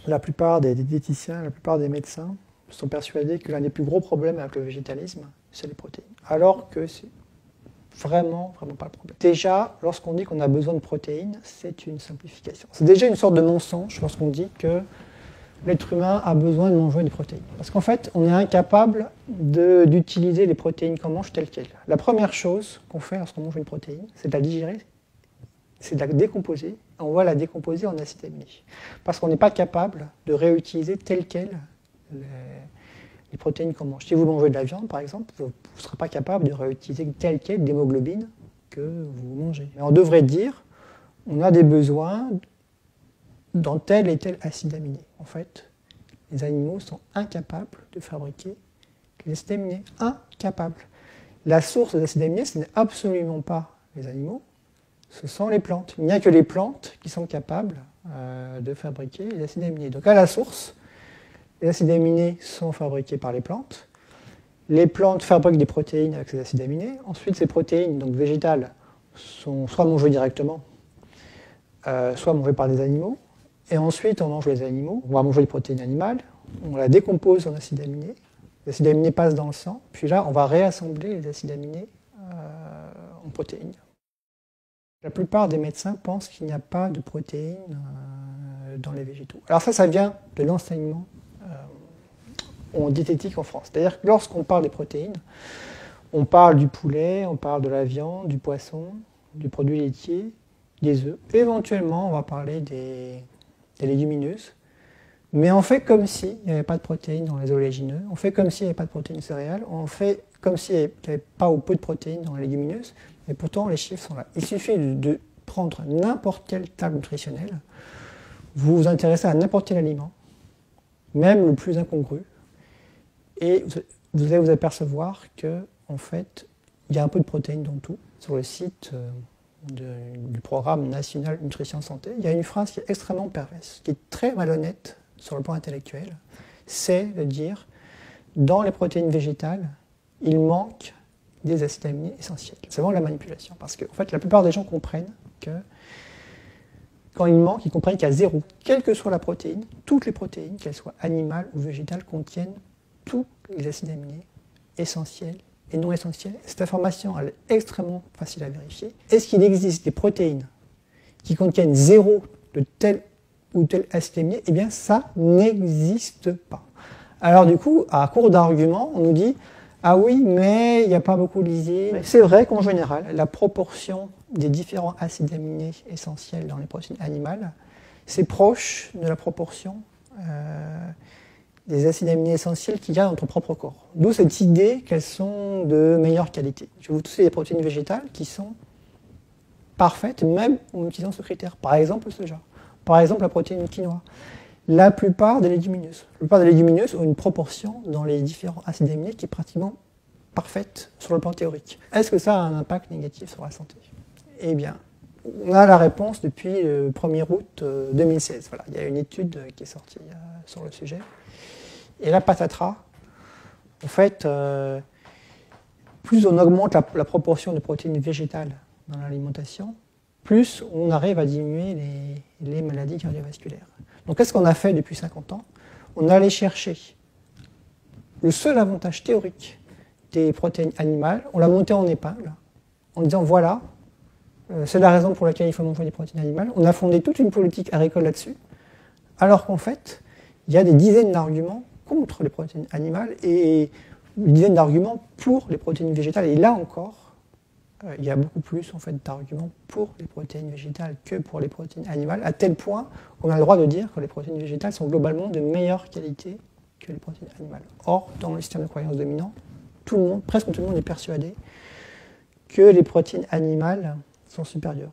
la plupart des diététiciens, la plupart des médecins sont persuadés que l'un des plus gros problèmes avec le végétalisme, c'est les protéines. Alors que c'est vraiment pas le problème. Déjà, lorsqu'on dit qu'on a besoin de protéines, c'est une simplification. C'est déjà une sorte de mensonge lorsqu'on dit que l'être humain a besoin de manger des protéines. Parce qu'en fait, on est incapable d'utiliser les protéines qu'on mange telles quelles. La première chose qu'on fait lorsqu'on mange une protéine, c'est de la digérer, c'est de la décomposer. On va la décomposer en acides aminés. Parce qu'on n'est pas capable de réutiliser telles quelles les protéines qu'on mange. Si vous mangez de la viande, par exemple, vous ne serez pas capable de réutiliser telle quelle l'hémoglobine que vous mangez. Mais on devrait dire, on a des besoins dans tel et tel acide aminé. En fait, les animaux sont incapables de fabriquer des acides aminés. Incapables. La source des acides aminés, ce n'est absolument pas les animaux, ce sont les plantes. Il n'y a que les plantes qui sont capables de fabriquer les acides aminés. Donc à la source, les acides aminés sont fabriqués par les plantes. Les plantes fabriquent des protéines avec ces acides aminés. Ensuite, ces protéines, donc végétales, sont soit mangées directement, soit mangées par des animaux. Et ensuite, on mange les animaux. On va manger les protéines animales. On la décompose en acides aminés. Les acides aminés passent dans le sang. Puis là, on va réassembler les acides aminés en protéines. La plupart des médecins pensent qu'il n'y a pas de protéines dans les végétaux. Alors ça vient de l'enseignement en diététique en France. C'est-à-dire que lorsqu'on parle des protéines, on parle du poulet, on parle de la viande, du poisson, du produit laitier, des œufs. Éventuellement, on va parler des légumineuses. Mais on fait comme s'il n'y avait pas de protéines dans les oléagineux, on fait comme s'il n'y avait pas de protéines céréales, on fait comme s'il n'y avait pas ou peu de protéines dans les légumineuses, mais pourtant les chiffres sont là. Il suffit de prendre n'importe quelle table nutritionnelle, vous vous intéressez à n'importe quel aliment, même le plus incongru, et vous allez vous apercevoir que, en fait, il y a un peu de protéines dans tout. Sur le site du programme national Nutrition Santé, il y a une phrase qui est extrêmement perverse, qui est très malhonnête sur le plan intellectuel, c'est de dire, dans les protéines végétales, il manque des acides aminés essentiels. C'est vraiment la manipulation, parce que en fait, la plupart des gens comprennent que quand il manque, ils comprennent qu'il y a zéro. Quelle que soit la protéine, toutes les protéines, qu'elles soient animales ou végétales, contiennent tous les acides aminés essentiels et non essentiels. Cette information, elle est extrêmement facile à vérifier. Est-ce qu'il existe des protéines qui contiennent zéro de tel ou tel acide aminé? Eh bien, ça n'existe pas. Alors du coup, à court d'arguments, on nous dit « Ah oui, mais il n'y a pas beaucoup de lysine ». C'est vrai qu'en général, la proportion des différents acides aminés essentiels dans les protéines animales, c'est proche de la proportion des acides aminés essentiels qu'il y a dans notre propre corps. D'où cette idée qu'elles sont de meilleure qualité. Je vais vous citer des protéines végétales qui sont parfaites, même en utilisant ce critère. Par exemple, le soja. Par exemple, la protéine quinoa. La plupart des légumineuses. La plupart des légumineuses ont une proportion dans les différents acides aminés qui est pratiquement parfaite sur le plan théorique. Est-ce que ça a un impact négatif sur la santé? Eh bien, on a la réponse depuis le 1er août 2016. Voilà, il y a une étude qui est sortie sur le sujet. Et là, patatras, en fait, plus on augmente la proportion de protéines végétales dans l'alimentation, plus on arrive à diminuer les maladies cardiovasculaires. Donc, qu'est-ce qu'on a fait depuis 50 ans? On est allé chercher le seul avantage théorique des protéines animales, on l'a monté en épingle, en disant voilà, c'est la raison pour laquelle il faut manger des protéines animales. On a fondé toute une politique agricole là-dessus, alors qu'en fait, il y a des dizaines d'arguments contre les protéines animales et une dizaine d'arguments pour les protéines végétales. Et là encore, il y a beaucoup plus en fait, d'arguments pour les protéines végétales que pour les protéines animales, à tel point qu'on a le droit de dire que les protéines végétales sont globalement de meilleure qualité que les protéines animales. Or, dans le système de croyance dominant, presque tout le monde est persuadé que les protéines animales sont supérieures.